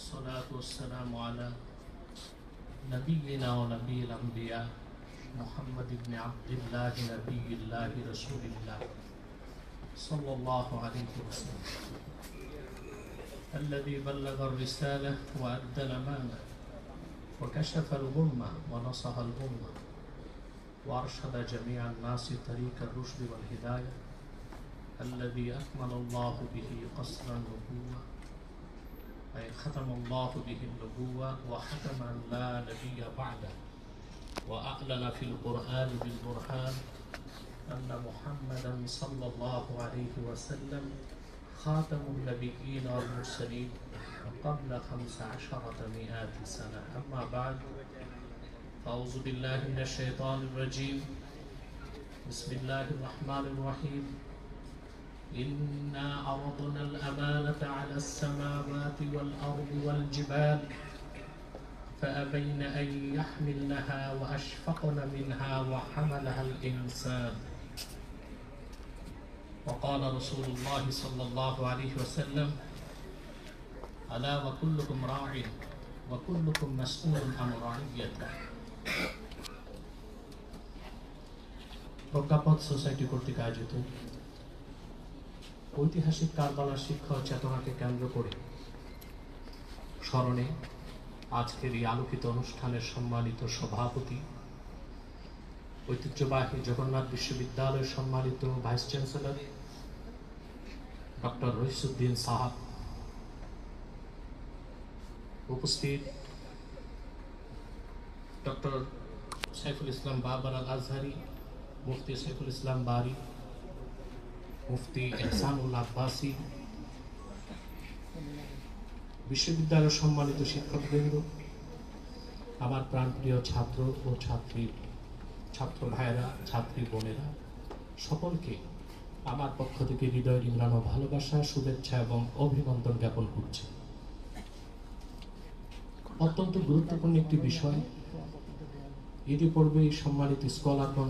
والصلاة والسلام على نبينا ونبي الأنبياء محمد بن عبد الله نبي الله رسول الله صلى الله عليه وسلم الذي بلغ الرسالة وأدى الأمانة وكشف الغمة ونصح الأمة وأرشد جميع الناس طريق الرشد والهداية الذي أكمل الله به قصر النبوة أي ختم الله به النبوة وحكم أن لا نبي بعده وأعلن في القرآن بالبرهان أن محمدا صلى الله عليه وسلم خاتم النبيين والمرسلين قبل 15 سنة. أما بعد فأعوذ بالله من الشيطان الرجيم. بسم الله الرحمن الرحيم. إنا عرضنا الأمانة على السماوات والأرض والجبال فأبين أن يحملنها وأشفقن منها وحملها الإنسان. وقال رسول الله صلى الله عليه وسلم ألا وكلكم راع وكلكم مسؤول عن رعيته. প্রজ্ঞাপন সোসাইটি কর্তৃক আয়োজিত ঐতিহাসিক কারবালার শিক্ষা ও চেতনাকে কেন্দ্র করে স্মরণে আজকের এই আলোকিত অনুষ্ঠানের সম্মানিত সভাপতি, ঐতিহ্যবাহী জগন্নাথ বিশ্ববিদ্যালয়ের সম্মানিত ভাইস চ্যান্সেলর ডক্টর রহিসউদ্দিন সাহাব, উপস্থিত ডক্টর সাইফুল ইসলাম বাবার আল আজহারি, মুফতি সাইফুল ইসলাম বারি, মুফতি এহসানুল আব্বাসী, বিশ্ববিদ্যালয়ের সম্মানিত শিক্ষকবৃন্দ, আমার প্রাণপ্রিয় ছাত্র ও ছাত্র ভাইয়েরা, ছাত্রী বোনেরা, সকলকে আমার পক্ষ থেকে হৃদয় নিংড়ানো ভালোবাসা, শুভেচ্ছা এবং অভিনন্দন জ্ঞাপন করছি। অত্যন্ত গুরুত্বপূর্ণ একটি বিষয়। ইতিপূর্বে সম্মানিত স্কলারগণ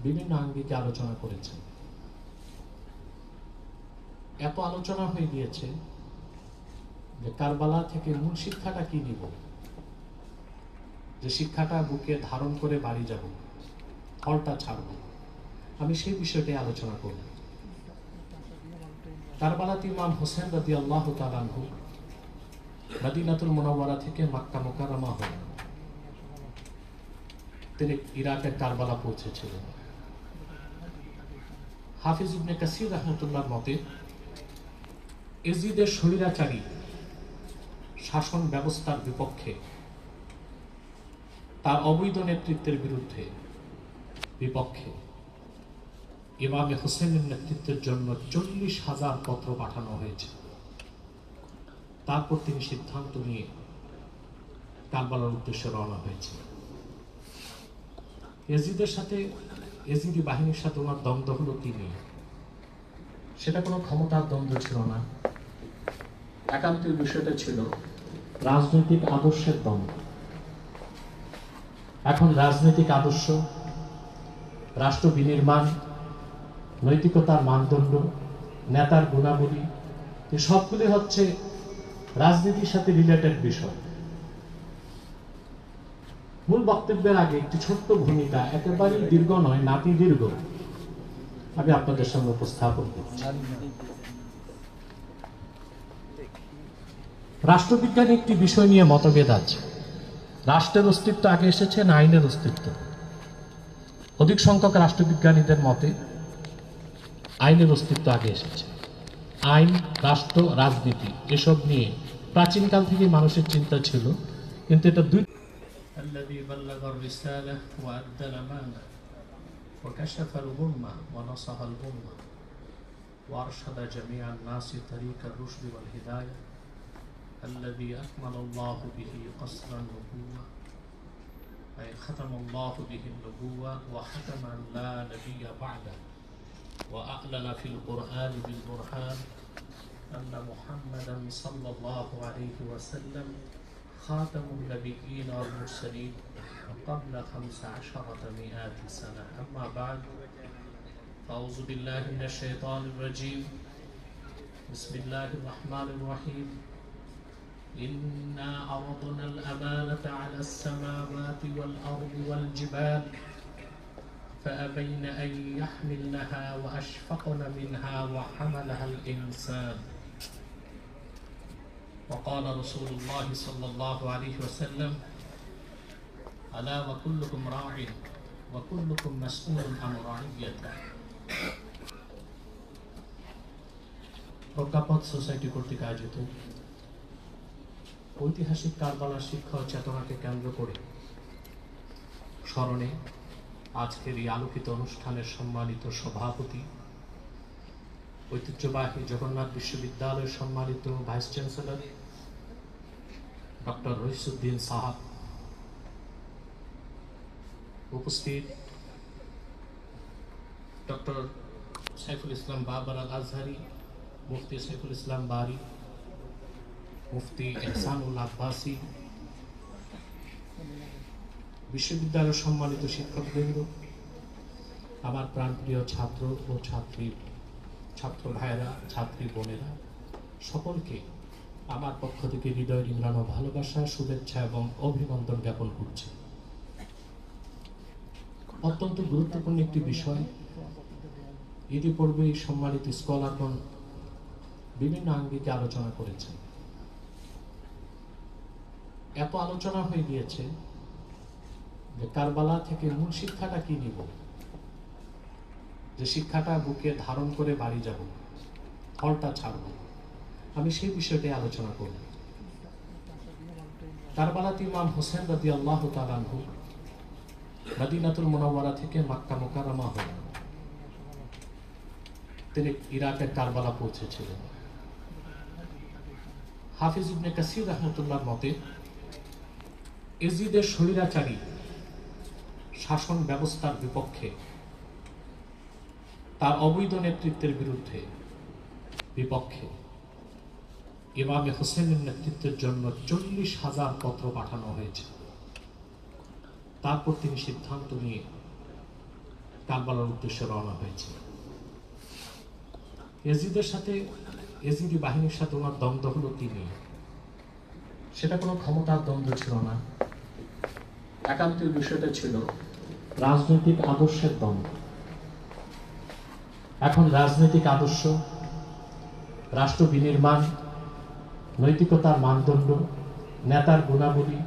বিভিন্ন আঙ্গিকে আলোচনা করেছেন। এত আলোচনা হয়ে গিয়েছে যে কারবালা থেকে মূল শিক্ষাটা কি নিব, যে শিক্ষাটা বুকে ধারণ করে বাড়ি যাব, ফলটা ছাড়ব, আমি সেই বিষয়টি আলোচনা করব। কারবালাতে ইমাম হোসেন রাদিয়াল্লাহু তাআলা আনহু মদিনাতুল মুনাওয়ারা থেকে মক্কা মুকাররমা হয়ে তিনি ইরাকের কারবালা পৌঁছেছিলেন। হাফিজ ইবনে কাসির রাহমাতুল্লাহর মতে এজিদের স্বৈরাচারী শাসন ব্যবস্থার বিপক্ষে, তার অবৈধ নেতৃত্বের বিপক্ষে ইমামে হোসেনের নেতৃত্বের জন্য 40,000 পত্র পাঠানো হয়েছে। তারপর তিনি সিদ্ধান্ত নিয়ে কারবালার উদ্দেশ্যে রওনা হয়েছে। এজিদি বাহিনীর সাথে ওনার দ্বন্দ্ব হলো কি নিয়ে? সেটা কোনো ক্ষমতার দ্বন্দ্ব ছিল না, একান্তের বিষয়টা ছিল রাজনৈতিক আদর্শের দ্বন্দ্ব। এখন রাজনৈতিক আদর্শ, রাষ্ট্র বিনির্মাণ, নৈতিকতার মানদণ্ড, নেতার গুণাবলী, সবগুলি হচ্ছে রাজনীতির সাথে রিলেটেড বিষয়। মূল বক্তব্যের আগে একটি ছোট্ট ভূমিকা, একেবারেই দীর্ঘ নয়, নাতি দীর্ঘ, আমি আপনাদের সামনে উপস্থাপন করছি। রাষ্ট্রবিজ্ঞানে একটি বিষয় নিয়ে মতভেদ আছে। রাষ্ট্রের অস্তিত্ব আগে এসেছে না আইনের অস্তিত্ব? অধিক সংখ্যক রাষ্ট্রবিজ্ঞানীদের মতে আইনের অস্তিত্ব আগে এসেছে। আইন, রাষ্ট্র, রাজনীতি এসব নিয়ে প্রাচীনকাল থেকে মানুষের চিন্তা ছিল, কিন্তু এটা দুই الذي بلغ الرسالة وأدى الأمانة وكشف الغمة ونصح الأمة وأرشد جميع الناس طريق الرشد والهداية الذي أكمل الله به قصر النبوة أي ختم الله به النبوة وحكم أن لا نبي بعده وأعلن في القرآن بالبرهان أن محمدا صلى الله عليه وسلم خاتم النبيين والمرسلين قبل 15 سنة. أما بعد فأعوذ بالله من الشيطان الرجيم. بسم الله الرحمن الرحيم. إنا عرضنا الأمانة على السماوات والأرض والجبال فأبين أن يحملنها وأشفقن منها وحملها الإنسان وقال رسول الله صلى الله عليه وسلم ألا وكلكم راع وكلكم مسؤول عن رعيته প্রজ্ঞাপন সোসাইটি কর্তৃক আয়োজিত ঐতিহাসিক কারবালার শিক্ষা ও চেতনাকে কেন্দ্র করে স্মরণে আজকের এই আলোকিত অনুষ্ঠানের সম্মানিত সভাপতি, ঐতিহ্যবাহী জগন্নাথ বিশ্ববিদ্যালয়ের সম্মানিত ভাইস চ্যান্সেলর ডক্টর রইসুদ্দিন সাহাব, উপস্থিত ডক্টর সাইফুল ইসলাম বাবার আল আজহারি, মুফতি সাইফুল ইসলাম বারি, মুফতি এহসানুল্লাহ আব্বাসী, বিশ্ববিদ্যালয়ের সম্মানিত শিক্ষকবৃন্দ, আমার প্রাণপ্রিয় ছাত্র ও ছাত্র ভাইয়েরা, ছাত্রী বোনেরা, সকলকে আমার পক্ষ থেকে হৃদয় নিংড়ানো ভালোবাসা, শুভেচ্ছা এবং অভিনন্দন জ্ঞাপন করছি। অত্যন্ত গুরুত্বপূর্ণ একটি বিষয়। ইতিপূর্বে সম্মানিত স্কলারগণ বিভিন্ন আঙ্গিকে আলোচনা করেছেন। এত আলোচনা হয়ে গিয়েছে যে কারবালা থেকে মূল শিক্ষাটা কি নিব, যে শিক্ষাটা বুকে ধারণ করে বাড়ি যাব, ফলটা ছাড়ব, আমি সেই বিষয়টাই আলোচনা করব। কারবালাতে ইমাম হোসেন রাদিয়াল্লাহু তাআলা আনহু মদিনাতুল মুনাওয়ারা থেকে মক্কা মুকাররমা হয়ে তিনি ইরাকের কারবালা পৌঁছেছিলেন। হাফিজ ইবনে কাসির রাহমাতুল্লাহর মতে এজিদের স্বৈরাচারী শাসন ব্যবস্থার বিপক্ষে, তার অবৈধ নেতৃত্বের বিপক্ষে ইমামে হোসেনের নেতৃত্বের জন্য 40,000 পত্র পাঠানো হয়েছে। তারপর তিনি সিদ্ধান্ত নিয়ে কারবালার উদ্দেশ্যে রওনা হয়েছে। এজিদি বাহিনীর সাথে ওনার দ্বন্দ্ব হলো কি নিয়ে? সেটা কোনো ক্ষমতার দ্বন্দ্ব ছিল না, একান্তই বিষয়টা ছিল রাজনৈতিক আদর্শের দ্বন্দ্ব। এখন রাজনৈতিক আদর্শ, রাষ্ট্র বিনির্মাণ, নৈতিকতার মানদণ্ড, নেতার গুণাবলী,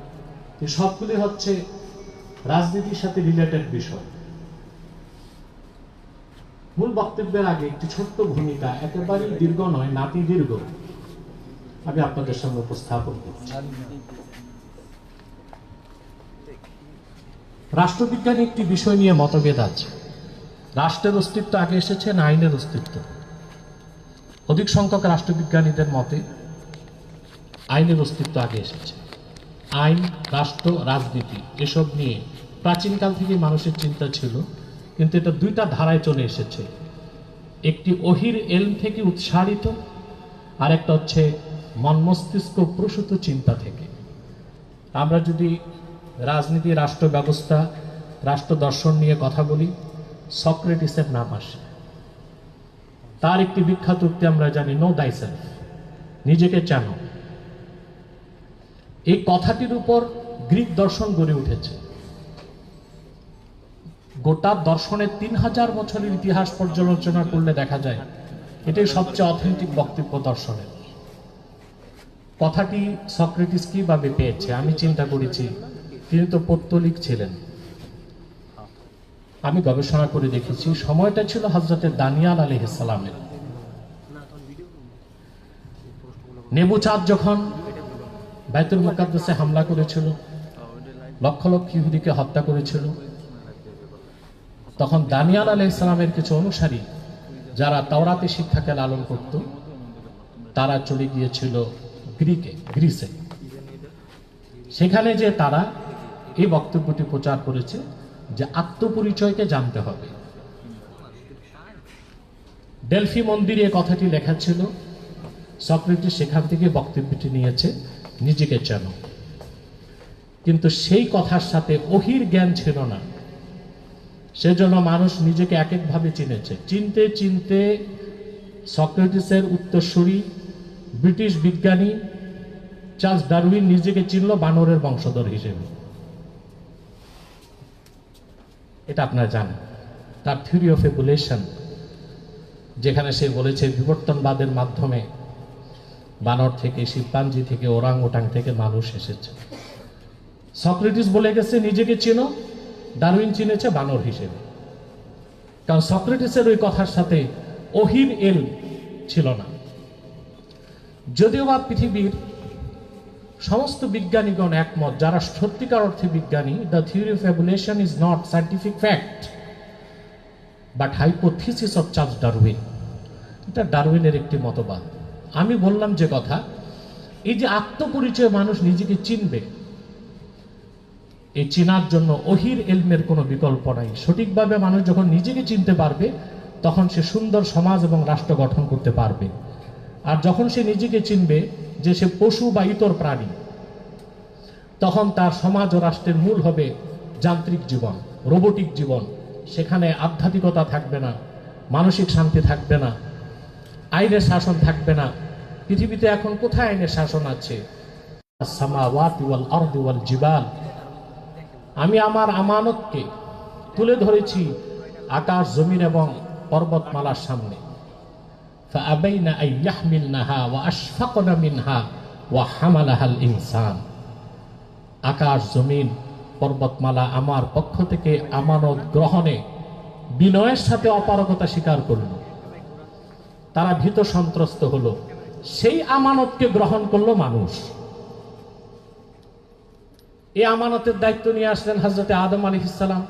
সবগুলি হচ্ছে রাজনীতির সাথে রিলেটেড বিষয়। মূল বক্তব্যের আগে একটি ছোট্ট ভূমিকা, একেবারে দীর্ঘ নয়, নাতি দীর্ঘ, আমি আপনাদের সামনে উপস্থাপন করছি। রাষ্ট্রবিজ্ঞানে একটি বিষয় নিয়ে মতভেদ আছে। রাষ্ট্রের অস্তিত্ব আগে এসেছে না আইনের অস্তিত্ব? অধিক সংখ্যক রাষ্ট্রবিজ্ঞানীদের মতে আইনের অস্তিত্ব আগে এসেছে। আইন, রাষ্ট্র, রাজনীতি এসব নিয়ে প্রাচীনকাল থেকে মানুষের চিন্তা ছিল, কিন্তু এটা দুইটা ধারায় চলে এসেছে। একটি ওহির এলম থেকে উৎসারিত, আর একটা হচ্ছে মন মস্তিষ্ক প্রসূত চিন্তা থেকে। আমরা যদি রাজনীতি, রাষ্ট্র ব্যবস্থা, রাষ্ট্র দর্শন নিয়ে কথা বলি, সক্রেটিসের নাম আসে। তার একটি বিখ্যাত উক্তি আমরা জানি, নো দাইসেলফ, নিজেকে জানো। এই কথাটির উপর গ্রিক দর্শন গড়ে উঠেছে। গোটা দর্শনের 3000 বছরের ইতিহাস পর্যালোচনা করলে দেখা যায় এটাই সবচেয়ে অথেন্টিক বক্তব্য দর্শনের। কথাটি সক্রেটিস কিভাবে পেয়েছে আমি চিন্তা করেছি। তিনি তো পৌত্তলিক ছিলেন। আমি গবেষণা করে দেখেছি সময়টা ছিল হযরতে দানিয়াল আলাইহিস সালামের। নেবুচাঁদ যখন বাইতুল মুকাদ্দাসে হামলা করেছিল, লক্ষ লক্ষ ইহুদিকে হত্যা করেছিল, তখন দানিয়াল আলাইহিস সালামের কিছু অনুসারী যারা তাওরাতে শিক্ষাকে লালন করত, তারা চলে গিয়েছিল গ্রিসে। সেখানে যে তারা এই বক্তব্যটি প্রচার করেছে যে আত্মপরিচয়কে জানতে হবে। ডেলফি মন্দিরে কথাটি লেখা ছিল। সক্রেটিস সেখান থেকে বক্তব্যটি নিয়েছে, নিজেকে জানো। কিন্তু সেই কথার সাথে ওহির জ্ঞান ছিল না, সেজন্য মানুষ নিজেকে এক একভাবে চিনেছে। চিনতে চিনতে সক্রেটিসের উত্তরসূরি ব্রিটিশ বিজ্ঞানী চার্লস ডারউইন নিজেকে চিনল বানরের বংশধর হিসেবে। এটা আপনারা জানেন। তার থিওরি অফ এভোলিউশন, যেখানে সে বলেছে বিবর্তনবাদের মাধ্যমে বানর থেকে, শিম্পাঞ্জি থেকে, ওরাং ওটাং থেকে মানুষ এসেছে। সক্রেটিস বলে গেছে নিজেকে চিনো, ডারউইন চিনেছে বানর হিসেবে। কারণ সক্রেটিসের ওই কথার সাথে ওহির এল ছিল না। যদিও বা পৃথিবীর সমস্ত বিজ্ঞানীগণ একমত, যারা সত্যিকার অর্থে বিজ্ঞানী, the theory of evolution is not scientific fact but hypothesis of Charles Darwin. এটা ডারউইনের একটি মতবাদ। আমি বললাম যে কথা, এই যে আত্মপরিচয় মানুষ নিজেকে চিনবে, এই চিনার জন্য ওহির এলমের কোনো বিকল্প নাই। সঠিকভাবে মানুষ যখন নিজেকে চিনতে পারবে, তখন সে সুন্দর সমাজ এবং রাষ্ট্র গঠন করতে পারবে। আর যখন সে নিজেকে চিনবে যে সে পশু বা ইতর প্রাণী, তখন তার সমাজ ও রাষ্ট্রের মূল হবে যান্ত্রিক জীবন, রোবোটিক জীবন। সেখানে আধ্যাত্মিকতা থাকবে না, মানসিক শান্তি থাকবে না, আইনের শাসন থাকবে না। পৃথিবীতে এখন কোথায় আইনের শাসন আছে? সামাওয়াতি ওয়াল আরদি ওয়াল জিবাল। আমি আমার আমানতকে তুলে ধরেছি আকাশ, জমিন এবং পর্বতমালার সামনে। فأبين أن يحملنها وأشفقن منها وحملها الإنسان। আকাশ, জমিন, পর্বতমালা আমার পক্ষ থেকে আমানত গ্রহণে বিনয়ের সাথে অপারগতা স্বীকার করল। তারা ভীত সন্ত্রস্ত হলো, সেই আমানতকে গ্রহণ করলো মানুষ। এই আমানতের দায়িত্ব নিয়ে আসলেন হযরতে আদম আলাইহিস সালাম।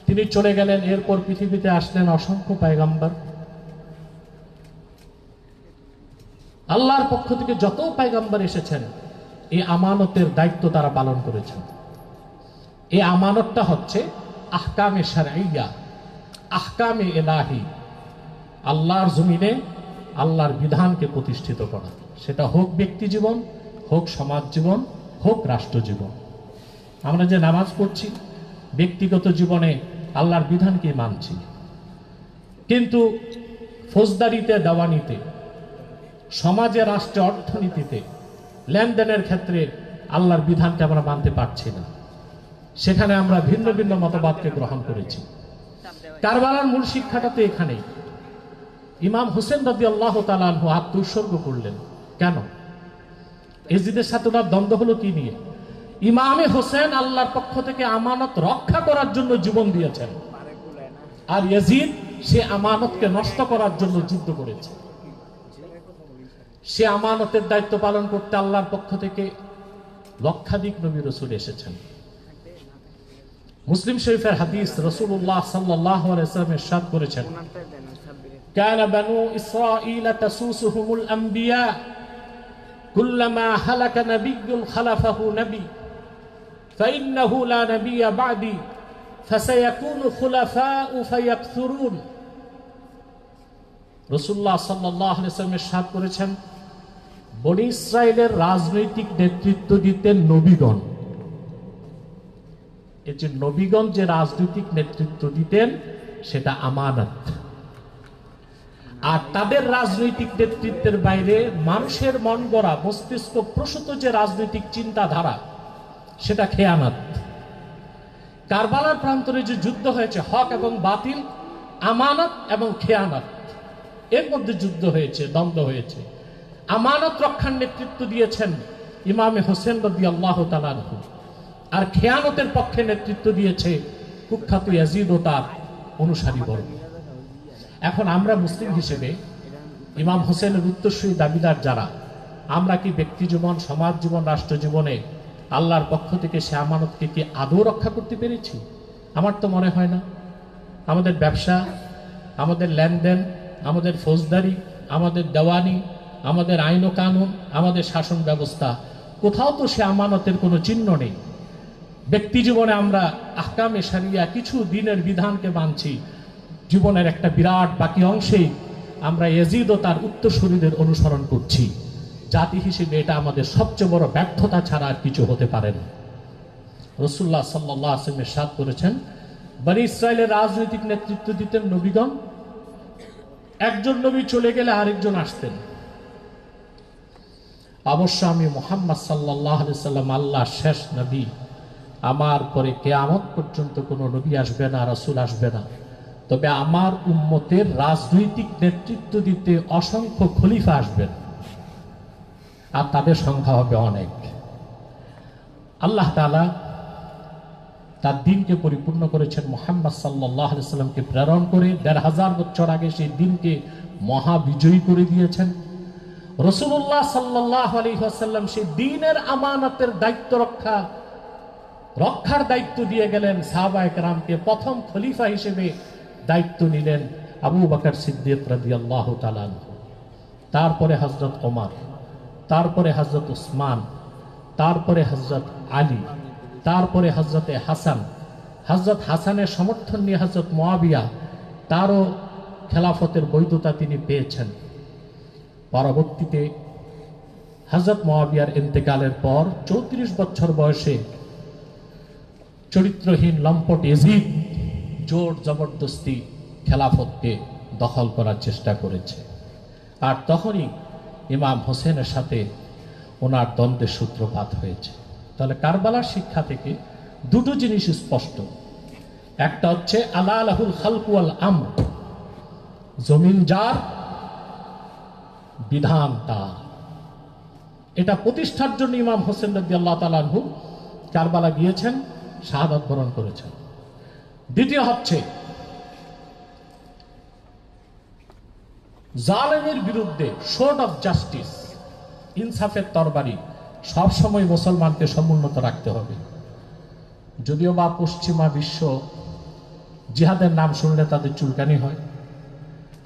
তিনি চলে গেলেন। এরপর পৃথিবীতে আসলেন অসংখ্য পয়গম্বর। আল্লাহর পক্ষ থেকে যত পয়গম্বর এসেছেন, এই আমানতের দায়িত্ব তারা পালন করেছেন। এই আমানতটা হচ্ছে আহকামে শারঈয়া, আহকামে ইলাহি, আল্লাহর জমিনে আল্লাহর বিধানকে প্রতিষ্ঠিত করা। সেটা হোক ব্যক্তি জীবন, হোক সমাজ জীবন, হোক রাষ্ট্র জীবন। আমরা যে নামাজ পড়ছি, ব্যক্তিগত জীবনে আল্লাহর বিধানকে মানছি, কিন্তু ফৌজদারিতে, দেওয়ানিতে, সমাজে, রাষ্ট্রে, অর্থনীতিতে, লেনদেনের ক্ষেত্রে আল্লাহর বিধানকে আমরা মানতে পারছি না। সেখানে আমরা ভিন্ন ভিন্ন মতবাদকে গ্রহণ করেছি। কারবালার মূল শিক্ষাটা তো এখানেই। ইমাম হোসেন রাদিয়াল্লাহু তাআলা আনহু আত্মউৎসর্গ করলেন কেন? এজিদের সাথে ওনার দ্বন্দ্ব হলো কি নিয়ে? ইমামে হোসেন আল্লাহর পক্ষ থেকে আমানত রক্ষা করার জন্য জীবন দিয়েছেন, আর ইয়াজিদ সে আমানতকে নষ্ট করার জন্য যুদ্ধ করেছে। সে আমানতের দায়িত্ব পালন করতে আল্লাহর পক্ষ থেকে লক্ষাধিক নবী রাসূল এসেছেন। মুসলিম শরীফের হাদিস, রাসূলুল্লাহ সাল্লাল্লাহু আলাইহি ওয়াসাল্লাম ইরশাদ করেছেন, কানা বানু ইসরাঈল তাসুসুহুমুল আম্বিয়া কুল্লামা হালাকা নাবিয়্যুন খালাফাহু নবী ফাইন্নাহু লা নাবিয়্যা বা'দি ফাসায়াকুনু খুলাফাউ ফায়াকথুরুন। রাসূলুল্লাহ সাল্লাল্লাহু আলাইহি ওয়াসাল্লাম ইরশাদ করেছেন, বনি ইসরাইলের রাজনৈতিক নেতৃত্ব দিতেন নবীগণ। এই যে নবীগণ যে রাজনৈতিক নেতৃত্ব দিতেন, সেটা আমানত। আর তাদের রাজনৈতিক নেতৃত্বের বাইরে মানুষের মন গড়া, মস্তিষ্ক প্রসূত যে রাজনৈতিক চিন্তাধারা, সেটা খেয়ানত। কারবালার প্রান্তরে যে যুদ্ধ হয়েছে, হক এবং বাতিল, আমানত এবং খেয়ানত, এর মধ্যে যুদ্ধ হয়েছে, দ্বন্দ্ব হয়েছে। আমানত রক্ষার নেতৃত্ব দিয়েছেন ইমামে হোসেন রাদিয়াল্লাহু তাআলা আনহু, আর খেয়ানতের পক্ষে নেতৃত্ব দিয়েছে কুখ্যাত ইয়াজিদ ও তার অনুসারী বর্গ। এখন আমরা মুসলিম হিসেবে ইমাম হোসেনের উত্তরসূরি দাবিদার যারা, আমরা কি ব্যক্তি জীবন, সমাজ জীবন, রাষ্ট্র জীবনে আল্লাহর পক্ষ থেকে সে আমানতকে কি আদৌ রক্ষা করতে পেরেছি? আমার তো মনে হয় না। আমাদের ব্যবসা, আমাদের লেনদেন, আমাদের ফৌজদারি, আমাদের দেওয়ানি, আমাদের আইন ও কানুন, আমাদের শাসন ব্যবস্থা, কোথাও তো সে আমানতের কোনো চিহ্ন নেই। ব্যক্তি জীবনে আমরা আহকামে শারিয়া, কিছু দিনের বিধানকে মানছি, জীবনের একটা বিরাট বাকি অংশেই আমরা ইয়াজিদ ও তার উত্তরসূরিদের অনুসরণ করছি। জাতি হিসেবে এটা আমাদের সবচেয়ে বড় ব্যর্থতা ছাড়া আর কিছু হতে পারে না। রাসূলুল্লাহ সাল্লাল্লাহু আলাইহি ওয়াসাল্লাম ইরশাদ করেছেন, বনি ইসরাইলের রাজনৈতিক নেতৃত্ব দিতেন নবীগণ। একজন নবী চলে গেলে আরেকজন আসতেন। অবশ্য আমি মুহাম্মদ সাল্লাল্লাহু আলাইহি সাল্লাম আল্লাহর শেষ নবী, আমার পরে কিয়ামত পর্যন্ত কোনো নবী আসবে না, রাসূল আসবে না, তবে আমার উম্মতের রাজনৈতিক নেতৃত্ব দিতে অসংখ্য খলিফা আসবেন আর তাদের সংখ্যা হবে অনেক। আল্লাহ তাআলা তার দিনকে পরিপূর্ণ করেছেন মুহাম্মদ সাল্লাল্লাহু আলাইহি সাল্লামকে প্রেরণ করে। ১৫০০ বছর আগে সেই দিনকে মহাবিজয়ী করে দিয়েছেন। রাসূলুল্লাহ সাল্লাল্লাহু আলাইহি ওয়াসাল্লাম সেই দ্বীনের আমানতের দায়িত্ব রক্ষার দায়িত্ব দিয়ে গেলেন সাহাবায়ে কেরামকে। প্রথম খলিফা হিসেবে দায়িত্ব নিলেন আবু বকর সিদ্দিক রাদিয়াল্লাহু তাআলা, তারপরে হযরত ওমর, তারপরে হযরত উসমান, তারপরে হযরত আলী, তারপরে হযরতে হাসান। হযরত হাসানের সমর্থন নিয়ে হযরত মুয়াবিয়া, তারও খেলাফতের বৈধতা তিনি পেয়েছেন। পরবর্তীতে হযরত মুয়াবিয়ার ইন্তেকালের পর ৩৪ বছর বয়সে চরিত্রহীন লম্পট ইয়াজিদ জোর জবরদস্তি খেলাফতকে দখল করার চেষ্টা করেছে। আর তখনই ইমাম হোসেনের সাথে ওনার দ্বন্দ্বের সূত্রপাত হয়েছে। তাহলে কারবালার শিক্ষা থেকে দুটো জিনিস স্পষ্ট। একটা হচ্ছে আলা লাহুল খালকু ওয়াল আমর, জমিন যার, বিধান তার। এটা প্রতিষ্ঠার জন্য ইমাম হোসেন রাদিয়াল্লাহু তাআলা আনহু কারবালা গিয়েছেন, শাহাদাত বরণ করেছেন। দ্বিতীয় হচ্ছে জালেমের বিরুদ্ধে সোর্ড অফ জাস্টিস, ইনসাফের তরবারি সবসময় মুসলমানকে সমুন্নত রাখতে হবে। যদিও বা পশ্চিমা বিশ্ব জিহাদের নাম শুনলে তাদের চুলকানি হয়,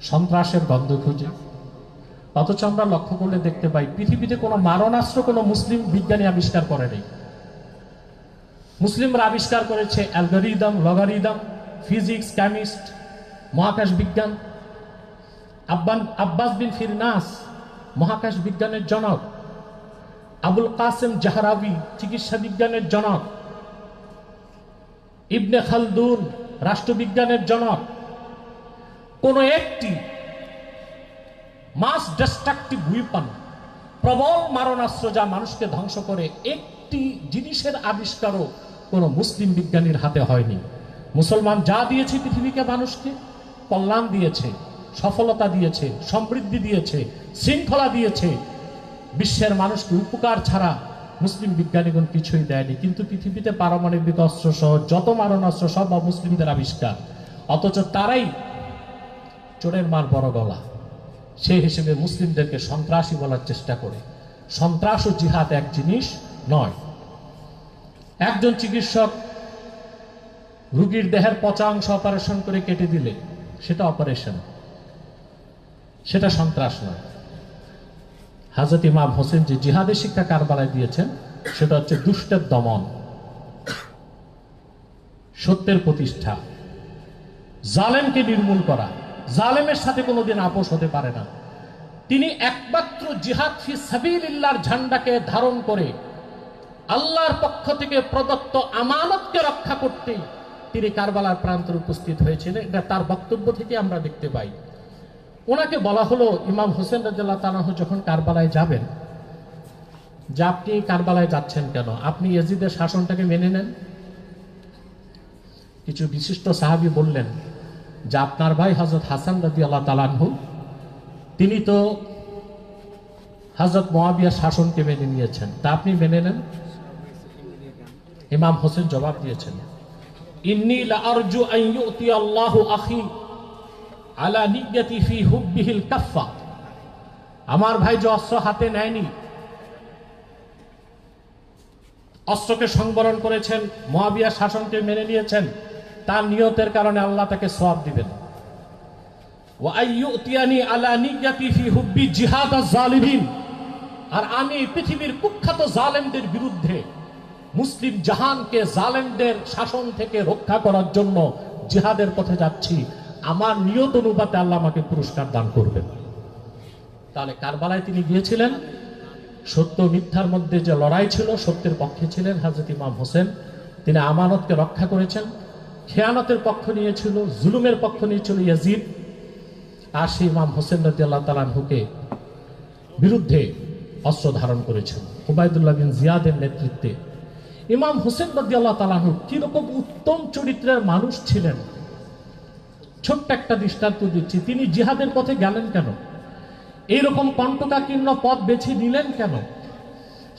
সন্ত্রাসের গন্ধ খুঁজে, অথচ আমরা লক্ষ্য করলে দেখতে পাই পৃথিবীতে কোনো মারণাস্ত্র কোনো মুসলিম বিজ্ঞানী আবিষ্কার করে নেই। মুসলিমরা আবিষ্কার করেছে অ্যালগরিদম, লগারিদম, ফিজিক্স, কেমিস্ট, মহাকাশ বিজ্ঞান। আব্বাস বিন ফিরনাস মহাকাশ বিজ্ঞানের জনক, আবুল কাসেম জাহরাবি চিকিৎসা বিজ্ঞানের জনক, ইবনে খালদুন রাষ্ট্রবিজ্ঞানের জনক। কোন একটি মাস ডিস্ট্রাকটিভ উইপন, প্রবল মারণাস্ত্র যা মানুষকে ধ্বংস করে, একটি জিনিসের আবিষ্কারও কোন মুসলিম বিজ্ঞানীর হাতে হয়নি। মুসলমান যা দিয়েছে পৃথিবীকে, মানুষকে কল্যাণ দিয়েছে, সফলতা দিয়েছে, সমৃদ্ধি দিয়েছে, শৃঙ্খলা দিয়েছে, বিশ্বের মানুষকে উপকার ছাড়া মুসলিম বিজ্ঞানীগণ কিছুই দেয়নি। কিন্তু পৃথিবীতে পারমাণবিক অস্ত্র সহ যত মারণাস্ত্র সব মুসলিমদের আবিষ্কার, অথচ তারাই চোরের মার বড় গলা। সেই হিসেবে মুসলিমদেরকে সন্ত্রাসী বলার চেষ্টা করে। সন্ত্রাস ও জিহাদ এক জিনিস নয়। একজন চিকিৎসক রোগীর দেহের পচা অংশ অপারেশন করে কেটে দিলে সেটা অপারেশন, সেটা সন্ত্রাস নয়। হযরত ইমাম হোসেন যে জিহাদের শিক্ষা কারবালায় দিয়েছেন সেটা হচ্ছে দুষ্টের দমন, সত্যের প্রতিষ্ঠা, জালেমকে নির্মূল করা। জালেমের সাথে কোনোদিন আপোষ হতে পারে না। তিনি একমাত্র জিহাদ ফি সাবিলিল্লাহর ঝান্ডাকে ধারণ করে আল্লাহর পক্ষ থেকে প্রদত্ত আমানতকে রক্ষা করতে তিনি কারবালার প্রান্তরে উপস্থিত হয়েছিলেন। এটা তার বক্তব্য থেকে আমরা দেখতে পাই। ওনাকে বলা হলো, ইমাম হোসেন রাদিয়াল্লাহু তাআলা যখন কারবালায় যাবেন, যে আপনি কারবালায় যাচ্ছেন কেন? আপনি ইয়াজিদের শাসনটাকে মেনে নেন। কিছু বিশিষ্ট সাহাবী বললেন যে আপনার ভাই হযরত হাসান রাদিয়াল্লাহু তাআলা আনহু তিনি তো হযরত মুয়াবিয়ার শাসনকে মেনে নিয়েছেন, তা আপনি মেনে নেন। ইমাম হোসেন জবাব দিয়েছেন, ইন্নী লা আরজু আন ইউতি আল্লাহু আখি আলা নিয়্যাতি ফি হুব্বিহিল কাফফা। আমার ভাই যে অস্ত্র হাতে নেয়নি, অস্ত্রকে সংবরণ করেছেন, মুয়াবিয়ার শাসনকে মেনে নিয়েছেন, তার নিয়তের কারণে আল্লাহ তাকে সওয়াব দিবেন। ওয়া আইয়ুতিয়ানি আলা নিয়্যাতি ফি হুব্বি জিহাদ আয-যালিমিন। আর আমি পৃথিবীর কুখ্যাত জালেমদের বিরুদ্ধে মুসলিম জাহানকে জালেমদের শাসন থেকে রক্ষা করার জন্য জিহাদের পথে যাচ্ছি, আমার নিয়ত অনুপাতে আল্লাহ আমাকে পুরস্কার দান করবেন। তাহলে কারবালায় তিনি গিয়েছিলেন, সত্য মিথ্যার মধ্যে যে লড়াই ছিল, সত্যের পক্ষে ছিলেন হযরত ইমাম হোসেন। তিনি আমানতকে রক্ষা করেছেন। খেয়ানতের পক্ষ নিয়েছিল, জুলুমের পক্ষ নিয়েছিল ইয়াজিদ। আর সেই ইমাম হোসেন রাদিয়াল্লাহু তাআলা আনহুকে বিরুদ্ধে অস্ত্র ধারণ করেছেন উবাইদুল্লাহ বিন জিয়াদের নেতৃত্বে। ইমাম হোসেন রাদিয়াল্লাহু তাআলা আনহু কিরকম উত্তম চরিত্রের মানুষ ছিলেন, ছোট্ট একটা দৃষ্টান্ত দিচ্ছি। তিনি জিহাদের পথে গেলেন কেন, এইরকম কণ্টকাকীর্ণ পথ বেছে নিলেন কেন?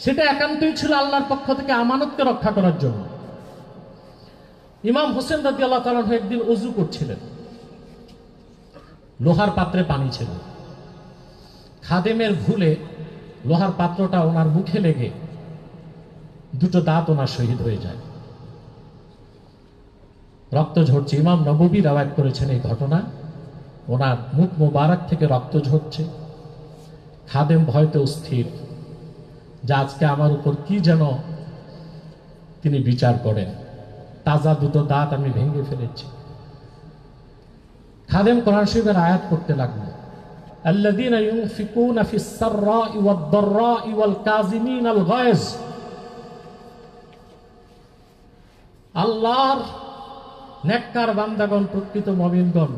সেটা একান্তই ছিল আল্লাহর পক্ষ থেকে আমানতকে রক্ষা করার জন্য। ইমাম হোসেন রাদিয়াল্লাহু তাআলা আনহু একদিন ওযু করছিলেন, লোহার পাত্রে পানি ছিল, খাদেমের ভুলে লোহার পাত্রটা ওনার মুখে লেগে দুটো দাঁত ওনার শহীদ হয়ে যায়, রক্ত ঝরছে। ইমাম নববী রওয়ায়াত করেছেন এই ঘটনা, ওনার মুখ মোবারক থেকে রক্ত ঝরছে। খাদেম ভয়তে অস্থির যে আজকে আমার উপর কি যেন তিনি বিচার করেন, তাজা দুটো দাঁত আমি ভেঙে ফেলেছি। খাদেম কোরআন শরীফের আয়াত করতে লাগলো, আল্লাযীনা ইউনফিকুনা ফিস সাররাই ওয়াদ দাররাই ওয়াল কাযিমিনাল গায়জ। আল্লাহর নেককার বান্দাগণ, প্রকৃত মুমিনগণ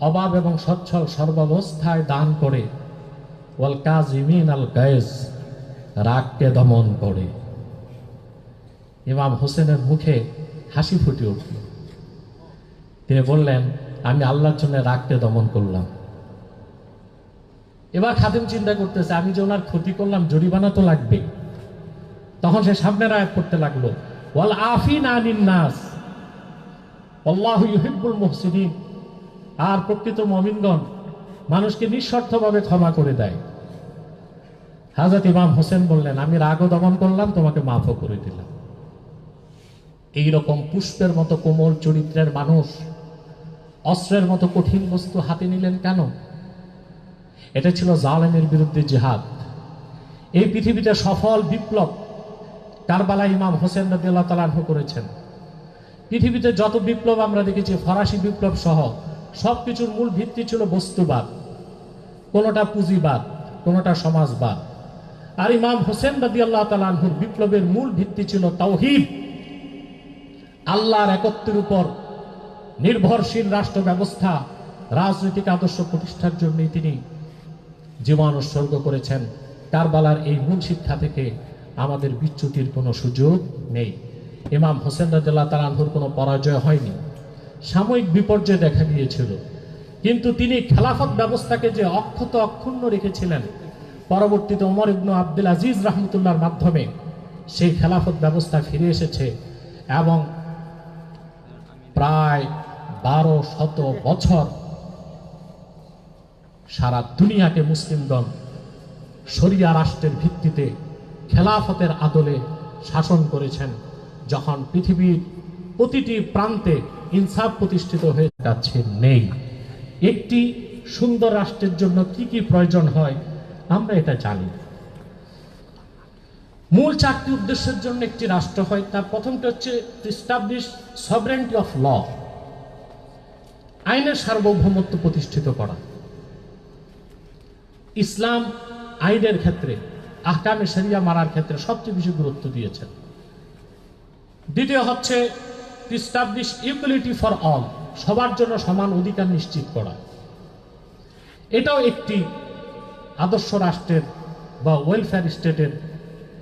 অভাব এবং সচ্ছল সর্বাবস্থায় দান করে, ওয়াল কাযিমিনাল গায়জ, রাগকে দমন করে। ইমাম হোসেনের মুখে হাসি ফুটে উঠল। তিনি বললেন, আমি আল্লাহর জন্য রাগকে দমন করলাম। এবার খাদেম চিন্তা করতেছে, আমি যে ওনার ক্ষতি করলাম, জরিমানা তো লাগবে। তখন সে সামনের আয়াত করতে লাগলো, ওয়াল আফিনা আনিন নাস আল্লাহু ইউহিব্বুল মুহসিনিন। আর প্রকৃত মুমিনগণ মানুষকে নিঃস্বার্থভাবে ক্ষমা করে দেয়। হযরত ইমাম হোসেন বললেন, আমি রাগও দমন করলাম, তোমাকে মাফও করে দিলাম। এইরকম পুষ্পের মতো কোমল চরিত্রের মানুষ অস্ত্রের মতো কঠিন বস্তু হাতে নিলেন কেন? এটা ছিল জালেমের বিরুদ্ধে জিহাদ। এই পৃথিবীতে সফল বিপ্লব কারবালা ইমাম হোসেন রাদিয়াল্লাহু তাআলা আনহু করেছেন। পৃথিবীতে যত বিপ্লব আমরা দেখেছি, ফরাসি বিপ্লব সহ সবকিছুর মূল ভিত্তি ছিল বস্তুবাদ, কোনোটা পুঁজিবাদ, কোনোটা সমাজবাদ। আর ইমাম হোসেন রাদিয়াল্লাহু তাআলা আনহুর বিপ্লবের মূল ভিত্তি ছিল তাওহীদ, আল্লাহর একত্বের উপর নির্ভরশীল রাষ্ট্র ব্যবস্থা, রাজনৈতিক আদর্শ প্রতিষ্ঠার জন্য তিনি জীবন উৎসর্গ করেছেন। কারবালার এই মূল শিক্ষা থেকে আমাদের বিচ্যুতির কোনো সুযোগ নেই। ইমাম হোসেন রাদিয়াল্লাহু তাআলা আনহুর কোনো পরাজয় হয়নি, সাময়িক বিপর্যয় দেখা গিয়েছিল, কিন্তু তিনি খেলাফত ব্যবস্থাকে যে অক্ষত অক্ষুণ্ণ রেখেছিলেন, পরবর্তীতে ওমর ইবনে আব্দুল আজিজ রাহমাতুল্লাহর মাধ্যমে সেই খেলাফত ব্যবস্থা ফিরে এসেছে এবং প্রায় 1200 বছর সারা দুনিয়াকে মুসলিমগণ শরিয়া রাষ্ট্রের ভিত্তিতে খেলাফতের আদলে শাসন করেছেন। যখন পৃথিবীর প্রতিটি প্রান্তে ইনসাফ প্রতিষ্ঠিত হয়ে যাচ্ছে, নেই একটি সুন্দর রাষ্ট্রের জন্য কি কি প্রয়োজন হয় আমরা এটা জানি। মূল 4টি উদ্দেশ্যের জন্য একটি রাষ্ট্র হয়। তার প্রথমটা হচ্ছে to establish sovereignty of law, আইনের সার্বভৌমত্ব প্রতিষ্ঠিত করা। ইসলাম আইনের ক্ষেত্রে, আহকামে শরিয়া মানার ক্ষেত্রে সবচেয়ে বেশি গুরুত্ব দিয়েছেন। দ্বিতীয় হচ্ছে to establish equality for all, সবার জন্য সমান অধিকার নিশ্চিত করা। এটাও একটি আদর্শ রাষ্ট্রের বা ওয়েলফেয়ার স্টেটের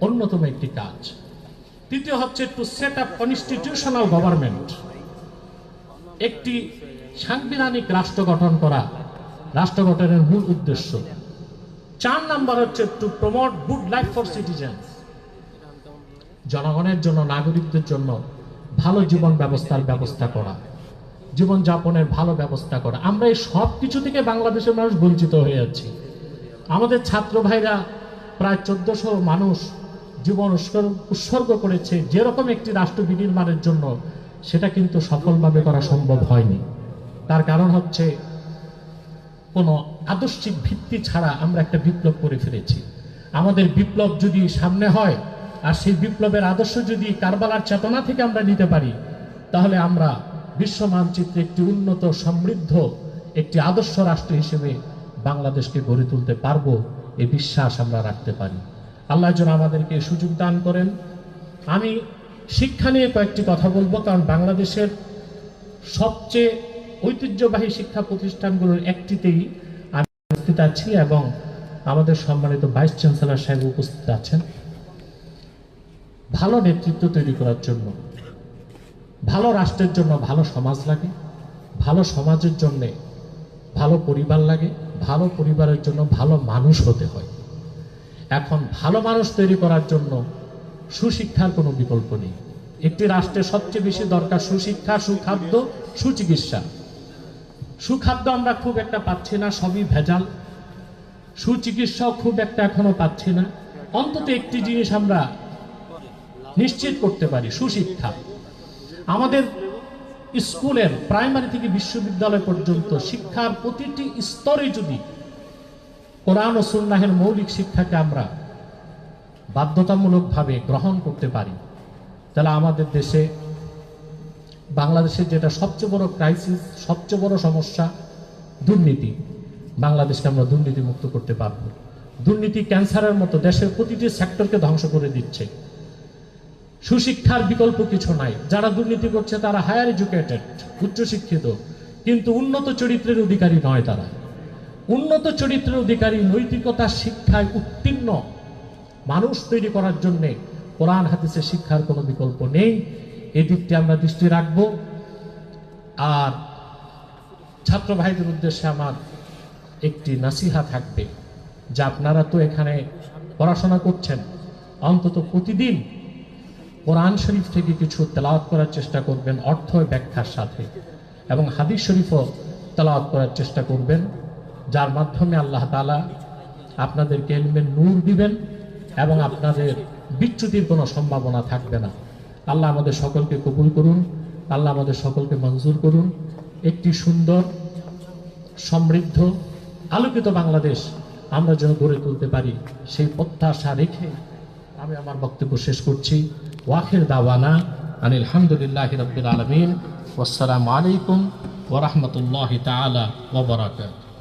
অন্যতম একটি কাজ। তৃতীয় হচ্ছে to set up constitutional government, একটি সাংবিধানিক রাষ্ট্র গঠন করা রাষ্ট্র গঠনের মূল উদ্দেশ্য। 4 নাম্বার হচ্ছে to promote good life for citizens, জনগণের জন্য, নাগরিকদের জন্য ভালো জীবন ব্যবস্থা করা, জীবনযাপনের ভালো ব্যবস্থা করা। আমরা এই সব কিছু থেকে বাংলাদেশের মানুষ বঞ্চিত হয়ে যাচ্ছি। আমাদের ছাত্র ভাইরা প্রায় 1400 মানুষ জীবন উৎসর্গ করেছে যেরকম একটি রাষ্ট্র বিনির্মাণের জন্য, সেটা কিন্তু সফলভাবে করা সম্ভব হয়নি। তার কারণ হচ্ছে কোনো আদর্শিক ভিত্তি ছাড়া আমরা একটা বিপ্লব করে ফেলেছি। আমাদের বিপ্লব যদি সামনে হয় আর সেই বিপ্লবের আদর্শ যদি কারবালার চেতনা থেকে আমরা নিতে পারি, তাহলে আমরা বিশ্ব মানচিত্রে একটি উন্নত সমৃদ্ধ একটি আদর্শ রাষ্ট্র হিসেবে বাংলাদেশকে গড়ে তুলতে পারবো, এই বিশ্বাস আমরা রাখতে পারি। আল্লাহ যেন আমাদেরকে সুযোগ দান করেন। আমি শিক্ষা নিয়ে কয়েকটি কথা বলবো, কারণ বাংলাদেশের সবচেয়ে ঐতিহ্যবাহী শিক্ষা প্রতিষ্ঠানগুলোর একটিতেই আমি উপস্থিত আছি এবং আমাদের সম্মানিত ভাইস চ্যান্সেলর সাহেব উপস্থিত আছেন। ভালো নেতৃত্ব তৈরি করার জন্য, ভালো রাষ্ট্রের জন্য ভালো সমাজ লাগে, ভালো সমাজের জন্য ভালো পরিবার লাগে, ভালো পরিবারের জন্য ভালো মানুষ হতে হয়। এখন ভালো মানুষ তৈরি করার জন্য সুশিক্ষার কোনো বিকল্প নেই। একটি রাষ্ট্রের সবচেয়ে বেশি দরকার সুশিক্ষা, সুখাদ্য, সুচিকিৎসা। সুখাদ্য আমরা খুব একটা পাচ্ছি না, সবই ভেজাল। সুচিকিৎসাও খুব একটা এখনো পাচ্ছি না। অন্তত একটি জিনিস আমরা নিশ্চিত করতে পারি, সুশিক্ষা। আমাদের স্কুলের প্রাইমারি থেকে বিশ্ববিদ্যালয় পর্যন্ত শিক্ষার প্রতিটি স্তরে যদি কোরআন ও সুন্নাহের মৌলিক শিক্ষাকে আমরা বাধ্যতামূলকভাবে গ্রহণ করতে পারি, তাহলে আমাদের দেশে, বাংলাদেশের যেটা সবচেয়ে বড় ক্রাইসিস, সবচেয়ে বড় সমস্যা দুর্নীতি, বাংলাদেশকে আমরা দুর্নীতি মুক্ত করতে পারব। দুর্নীতি ক্যান্সারের মতো দেশের প্রতিটি সেক্টরকে ধ্বংস করে দিচ্ছে। সুশিক্ষার বিকল্প কিছু নাই। যারা দুর্নীতি করছে তারা হায়ার এডুকেটেড, উচ্চশিক্ষিত, কিন্তু উন্নত চরিত্রের অধিকারী নয়। তারা উন্নত চরিত্রের অধিকারী, নৈতিকতার শিক্ষায় উত্তীর্ণ মানুষ তৈরি করার জন্যে কোরআন হাদিসের শিক্ষার কোনো বিকল্প নেই। এই দিকটি আমরা দৃষ্টি রাখব। আর ছাত্র ভাইদের উদ্দেশ্যে আমার একটি নাসিহা থাকবে যে আপনারা তো এখানে পড়াশোনা করছেন, অন্তত প্রতিদিন কোরআন শরীফ থেকে কিছু তেলাওয়াত করার চেষ্টা করবেন অর্থ ব্যাখ্যার সাথে, এবং হাদিস শরীফও তেলাওয়াত করার চেষ্টা করবেন, যার মাধ্যমে আল্লাহ তাআলা আপনাদেরকে ইলমের নূর দিবেন এবং আপনাদের বিচ্যুতির কোনো সম্ভাবনা থাকবে না। আল্লাহ আমাদের সকলকে কবুল করুন, আল্লাহ আমাদের সকলকে মঞ্জুর করুন। একটি সুন্দর, সমৃদ্ধ, আলোকিত বাংলাদেশ আমরা যেন গড়ে তুলতে পারি, সেই প্রত্যাশা রেখে আমি আমার বক্তব্য শেষ করছি। ওয়াখির দাওয়ানা আনিল হামদুলিল্লাহি রাব্বিল আলামিন। ওয়াসসালামু আলাইকুম ওয়া রাহমাতুল্লাহি তাআলা ওয়া বারাকাতুহু।